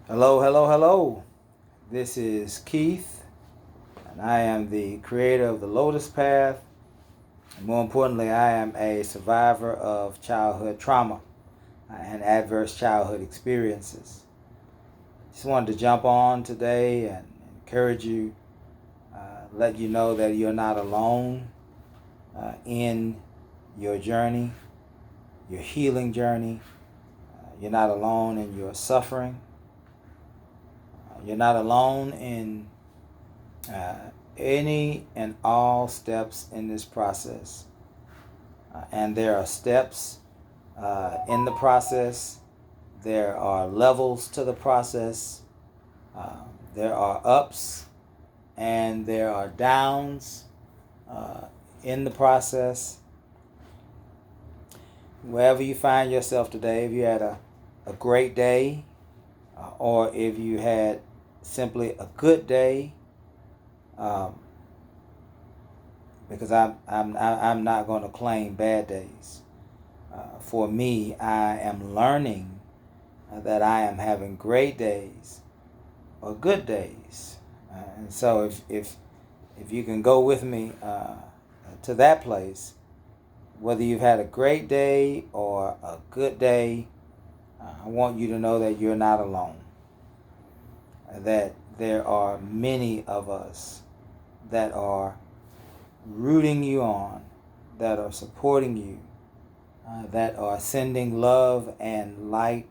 Hello, hello, hello. This is Keith, and I am the creator of the Lotus Path. And more importantly, I am a survivor of childhood trauma and adverse childhood experiences. Just wanted to jump on today and encourage you, let you know that you're not alone in your journey, your healing journey. You're not alone in your suffering. You're not alone in any and all steps in this process. And there are steps in the process, there are levels to the process, there are ups and there are downs in the process. Wherever you find yourself today, if you had a great day, or if you had simply a good day, um, because I'm not going to claim bad days. For me, I am learning that I am having great days or good days, and so if you can go with me to that place, whether you've had a great day or a good day, I want you to know that you're not alone. That there are many of us that are rooting you on, that are supporting you, that are sending love and light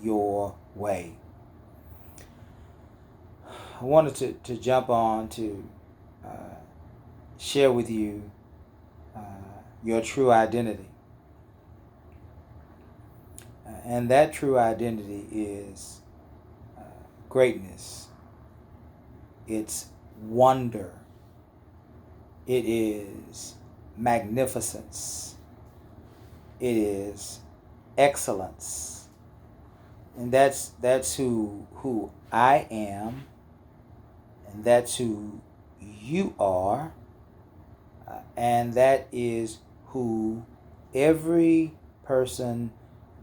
your way. I wanted to jump on to uh, share with you uh, your true identity. And that true identity is greatness, it's wonder, it is magnificence, it is excellence. And that's who I am, and that's who you are, and that is who every person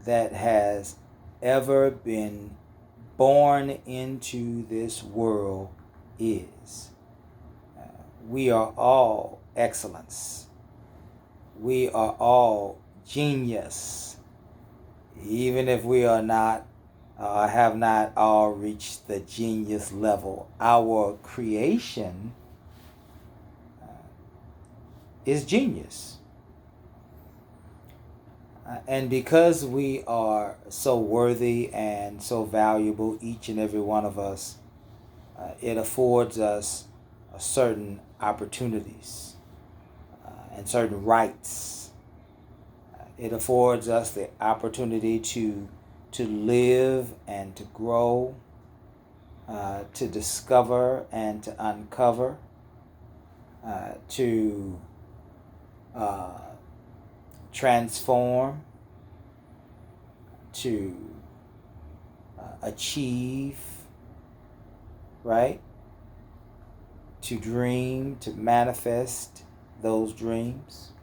that has ever been born into this world is. We are all excellence. We are all genius, even if we are not have not all reached the genius level. Our creation is genius. And because we are so worthy and so valuable, each and every one of us, it affords us certain opportunities and certain rights. It affords us the opportunity to live and to grow, to discover and to uncover, to transform, to achieve, right? To dream, to manifest those dreams.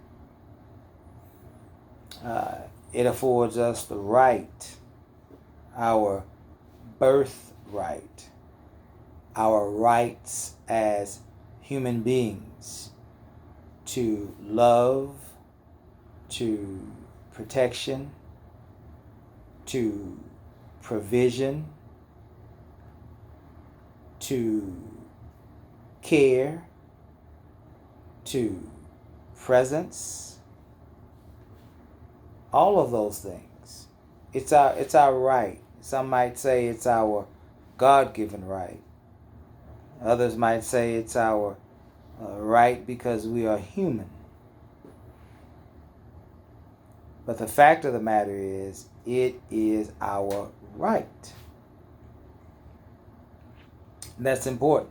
It affords us the right, our birthright, our rights as human beings to love, to protection, to provision, to care, to presence, all of those things. It's our right. Some might say it's our God-given right. Others might say it's our right because we are human. But the fact of the matter is, it is our right. And that's important.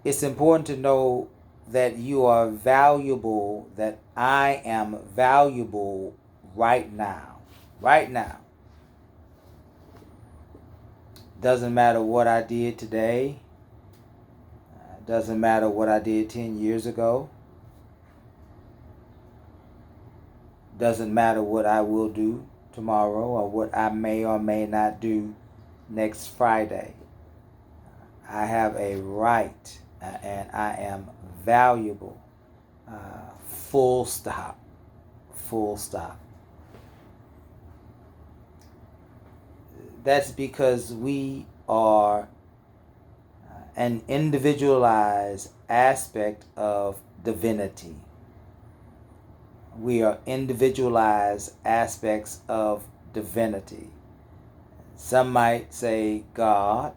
It's important to know that you are valuable, that I am valuable right now. Right now. Doesn't matter what I did today. Doesn't matter what I did 10 years ago. Doesn't matter what I will do tomorrow or what I may or may not do next Friday. I have a right and I am valuable. Full stop. Full stop. That's because we are an individualized aspect of divinity. We are individualized aspects of divinity. Some might say God.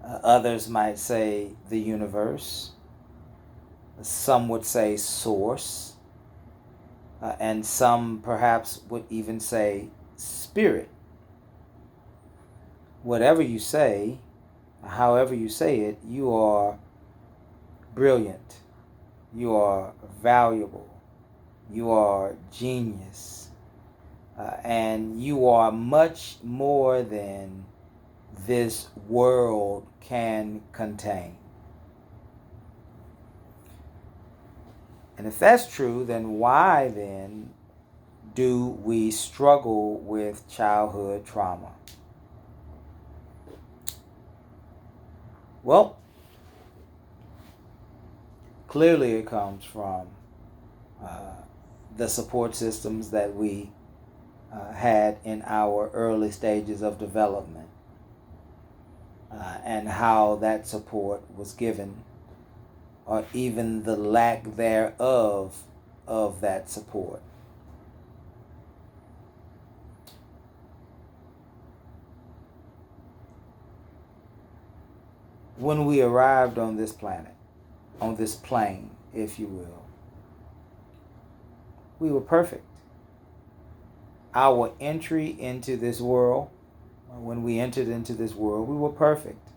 Others might say the universe. Some would say source. And some perhaps would even say spirit. Whatever you say, however you say it, you are brilliant. You are valuable. You are genius. And you are much more than this world can contain. And if that's true, then why then do we struggle with childhood trauma? Well, clearly it comes from the support systems that we had in our early stages of development, and how that support was given, or even the lack thereof of that support. When we arrived on this planet, on this plane, if you will, we were perfect. Our entry into this world, when we entered into this world, we were perfect.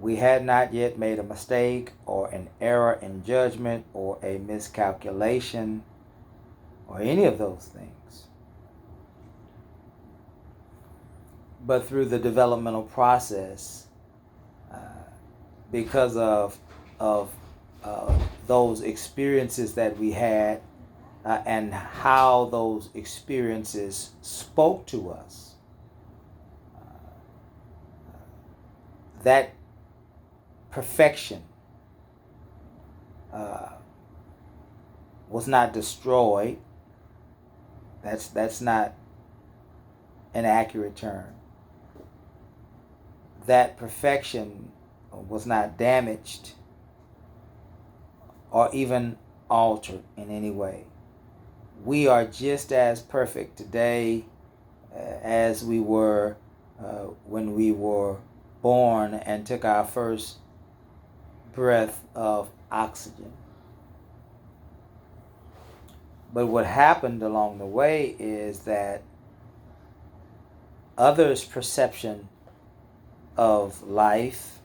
We had not yet made a mistake or an error in judgment or a miscalculation or any of those things. But through the developmental process, because of those experiences that we had, and how those experiences spoke to us, that perfection was not destroyed. That's not an accurate term. That perfection was not damaged or even altered in any way. We are just as perfect today as we were when we were born and took our first breath of oxygen. But what happened along the way is that others' perception of life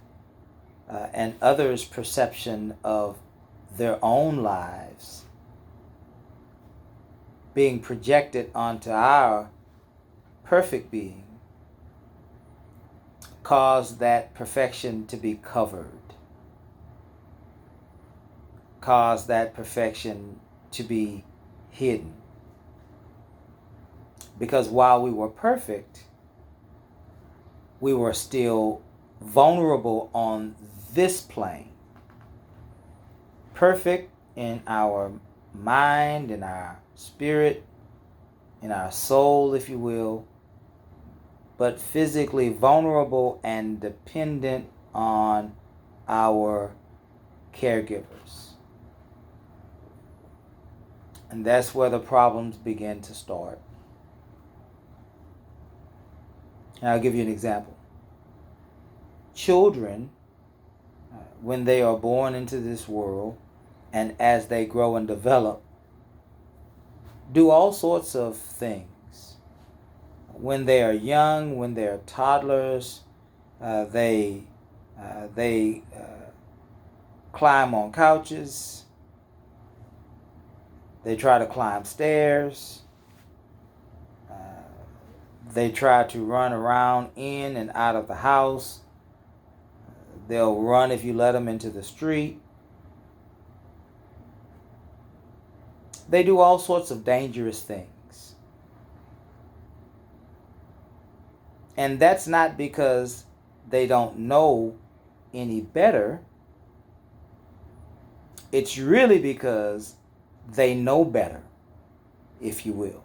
and others' perception of their own lives being projected onto our perfect being caused that perfection to be covered, caused that perfection to be hidden. Because while we were perfect, we were still vulnerable on this plane. Perfect in our mind, in our spirit, in our soul, if you will, but physically vulnerable and dependent on our caregivers. And that's where the problems begin to start. And I'll give you an example. Children, when they are born into this world, and as they grow and develop, do all sorts of things. When they are young, when they are toddlers, they climb on couches. They try to climb stairs. They try to run around in and out of the house. They'll run if you let them into the street. They do all sorts of dangerous things. And that's not because they don't know any better. It's really because they know better, if you will.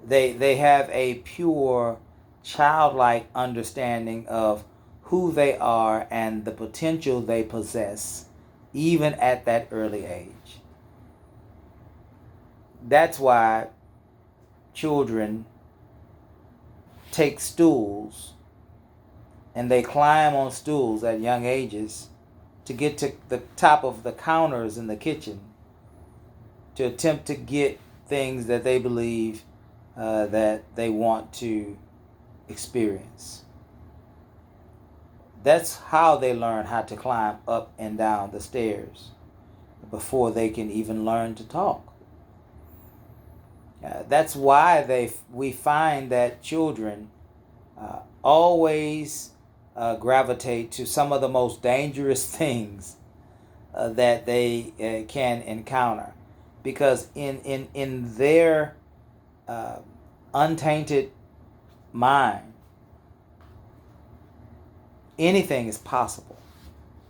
They have a pure, childlike understanding of who they are and the potential they possess, even at that early age. That's why children take stools and they climb on stools at young ages to get to the top of the counters in the kitchen to attempt to get things that they believe that they want to experience. That's how they learn how to climb up and down the stairs before they can even learn to talk. That's why we find that children always gravitate to some of the most dangerous things that they can encounter, because in their untainted mind, anything is possible.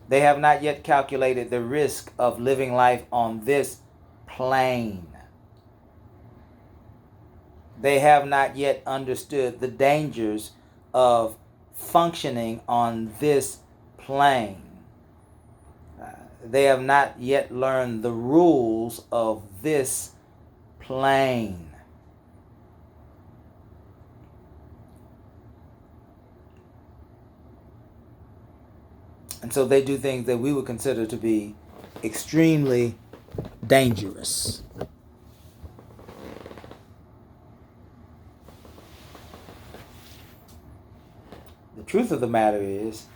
They have not yet calculated the risk of living life on this plane. They have not yet understood the dangers of functioning on this plane. They have not yet learned the rules of this plane. And so they do things that we would consider to be extremely dangerous. The truth of the matter is,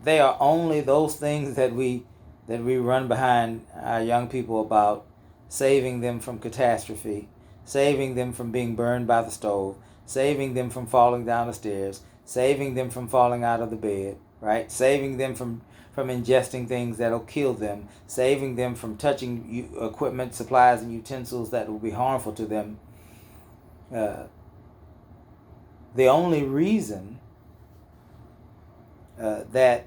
they are only those things that we run behind our young people about, saving them from catastrophe, saving them from being burned by the stove, saving them from falling down the stairs, saving them from falling out of the bed, right? Saving them from ingesting things that'll kill them, saving them from touching equipment, supplies, and utensils that will be harmful to them. The only reason that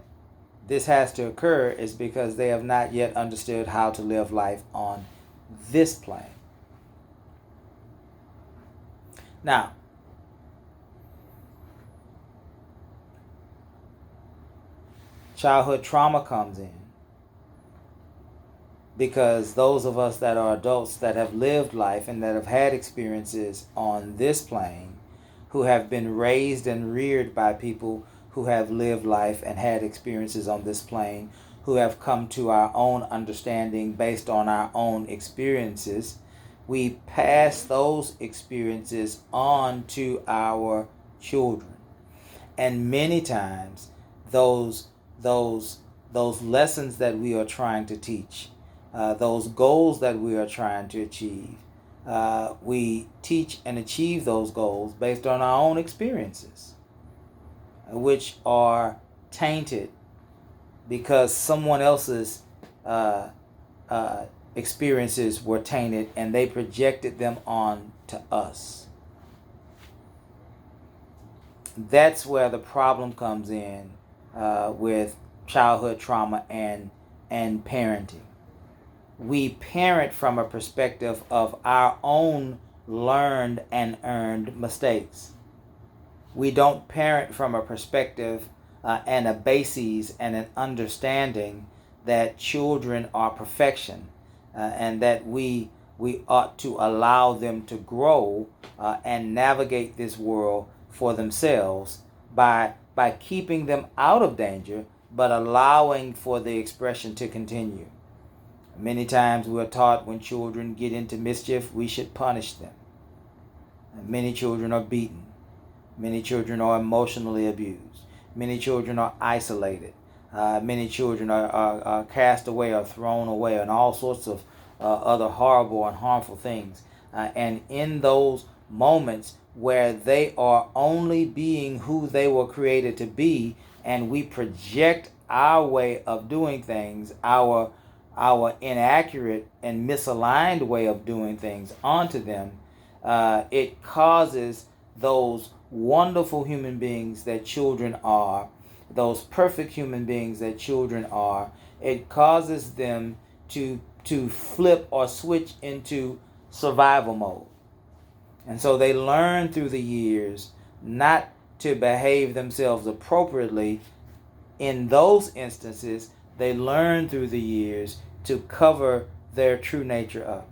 this has to occur is because they have not yet understood how to live life on this plane. Now, childhood trauma comes in because those of us that are adults that have lived life and that have had experiences on this plane, who have been raised and reared by people who have lived life and had experiences on this plane, who have come to our own understanding based on our own experiences, we pass those experiences on to our children. And many times those lessons that we are trying to teach, those goals that we are trying to achieve, we teach and achieve those goals based on our own experiences, which are tainted because someone else's experiences were tainted and they projected them on to us. That's where the problem comes in with childhood trauma and parenting. We parent from a perspective of our own learned and earned mistakes. We don't parent from a perspective and a basis and an understanding that children are perfection and that we ought to allow them to grow and navigate this world for themselves by keeping them out of danger, but allowing for the expression to continue. Many times we are taught when children get into mischief, we should punish them. Many children are beaten. Many children are emotionally abused. Many children are isolated. Many children are cast away or thrown away, and all sorts of other horrible and harmful things. And in those moments where they are only being who they were created to be, and we project our way of doing things, our inaccurate and misaligned way of doing things onto them, it causes those wonderful human beings that children are, those perfect human beings that children are, it causes them to flip or switch into survival mode. And so they learn through the years not to behave themselves appropriately. In those instances, they learn through the years to cover their true nature up.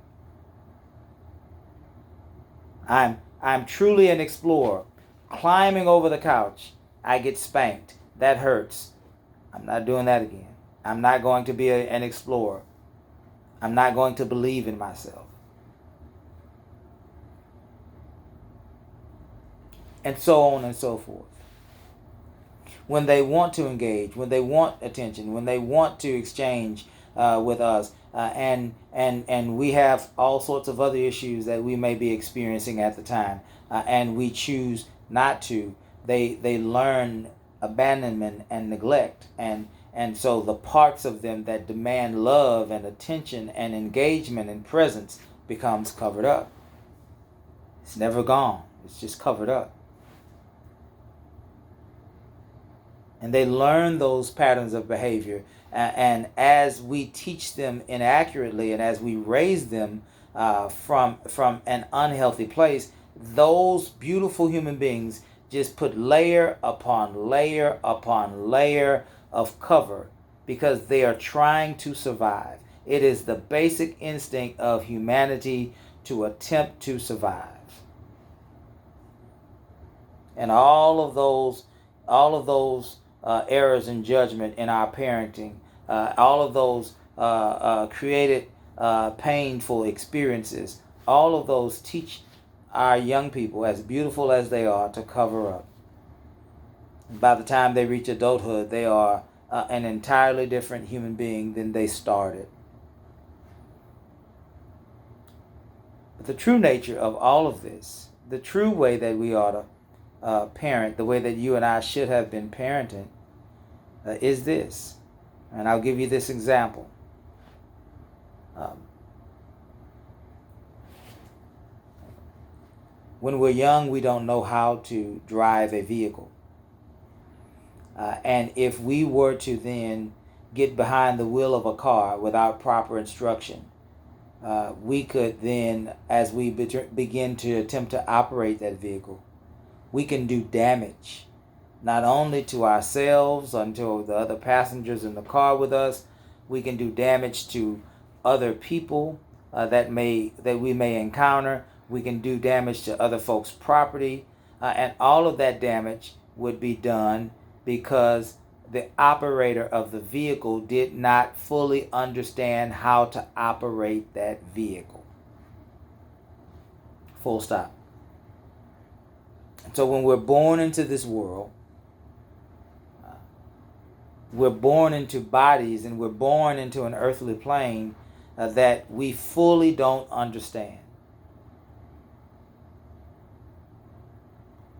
I'm truly an explorer. Climbing over the couch, I get spanked. That hurts. I'm not doing that again. I'm not going to be an explorer. I'm not going to believe in myself. And so on and so forth. When they want to engage, when they want attention, when they want to exchange with us, and we have all sorts of other issues that we may be experiencing at the time, and we choose not to, they learn abandonment and neglect, and so the parts of them that demand love and attention and engagement and presence becomes covered up. It's never gone. It's just covered up. And they learn those patterns of behavior. And as we teach them inaccurately and as we raise them from an unhealthy place, those beautiful human beings just put layer upon layer upon layer of cover because they are trying to survive. It is the basic instinct of humanity to attempt to survive. And all of those errors in judgment in our parenting, all of those created painful experiences, all of those teach our young people, as beautiful as they are, to cover up. By the time they reach adulthood, they are an entirely different human being than they started. But the true nature of all of this, the true way that we ought to parent, the way that you and I should have been parenting, is this. And I'll give you this example. When we're young, we don't know how to drive a vehicle. And if we were to then get behind the wheel of a car without proper instruction, we could then, as we begin to attempt to operate that vehicle, we can do damage, not only to ourselves and to the other passengers in the car with us. We can do damage to other people that we may encounter. We can do damage to other folks' property, and all of that damage would be done because the operator of the vehicle did not fully understand how to operate that vehicle. Full stop. So when we're born into this world, we're born into bodies and we're born into an earthly plane that we fully don't understand.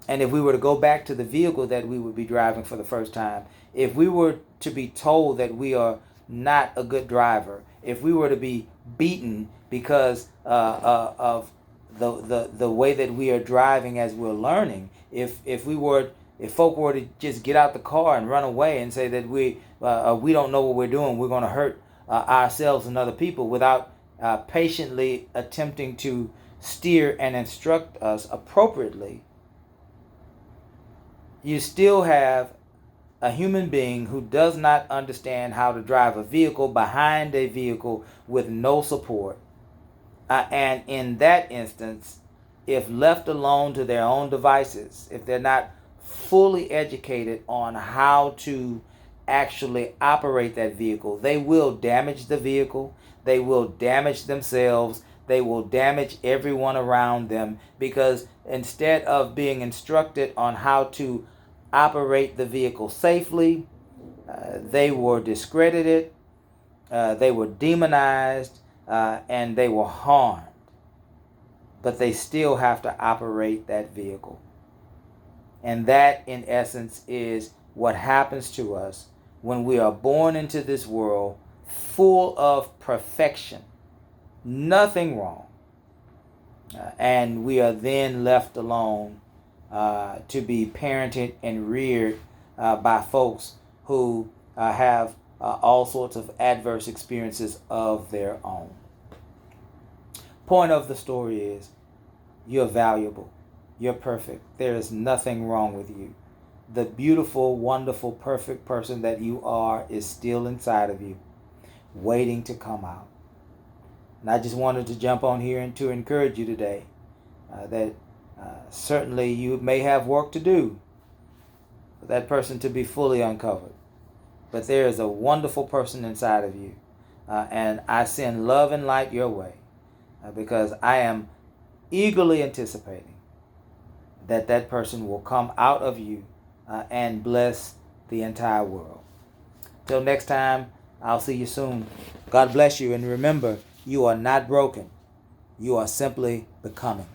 And if we were to go back to the vehicle that we would be driving for the first time, if we were to be told that we are not a good driver, if we were to be beaten because of the way that we are driving as we're learning, if folk were to just get out the car and run away and say that we don't know what we're doing, we're going to hurt ourselves and other people without patiently attempting to steer and instruct us appropriately, you still have a human being who does not understand how to drive a vehicle behind a vehicle with no support. And in that instance, if left alone to their own devices, if they're not fully educated on how to actually operate that vehicle, they will damage the vehicle, they will damage themselves, they will damage everyone around them, because instead of being instructed on how to operate the vehicle safely, they were discredited, they were demonized, and they were harmed. But they still have to operate that vehicle. And that, in essence, is what happens to us when we are born into this world full of perfection, nothing wrong, and we are then left alone to be parented and reared by folks who have all sorts of adverse experiences of their own. Point of the story is you're valuable. You're perfect. There is nothing wrong with you. The beautiful, wonderful, perfect person that you are is still inside of you, waiting to come out. And I just wanted to jump on here and to encourage you today that certainly you may have work to do for that person to be fully uncovered. But there is a wonderful person inside of you. And I send love and light your way because I am eagerly anticipating that that person will come out of you and bless the entire world. Till next time, I'll see you soon. God bless you. And remember, you are not broken. You are simply becoming.